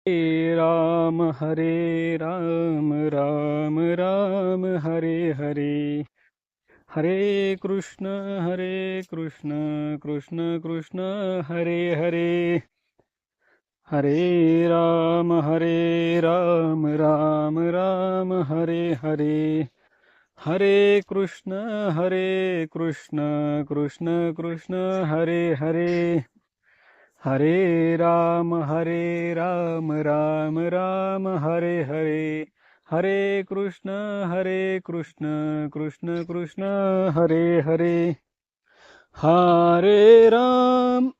Hare Ram Ram Ram Hare Hare. Hare Krishna Krishna Krishna Hare Hare. Hare Ram Ram Ram Hare Hare. Hare Krishna Krishna Krishna Hare Hare. Hare Ram Ram Ram Hare Hare. Hare Krishna Krishna Krishna Hare Hare. Hare Ram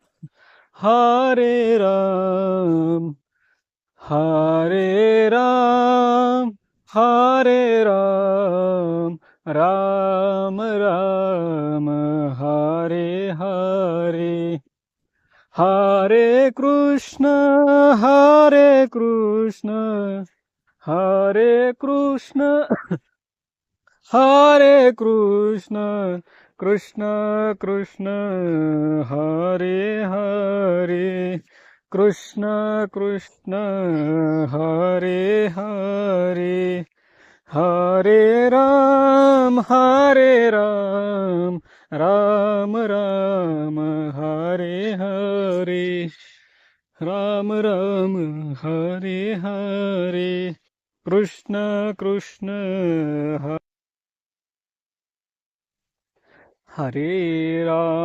Ram Hare Ram Ram Ram Ram Hare Hare. Hare Krishna Hare Krishna Hare Krishna Krishna Krishna Hare Hare. Krishna Krishna Hare Hare. Hare Ram Ram Ram Hare Hare. Ram Ram Hare Hare. Krishna Krishna Hare Ram.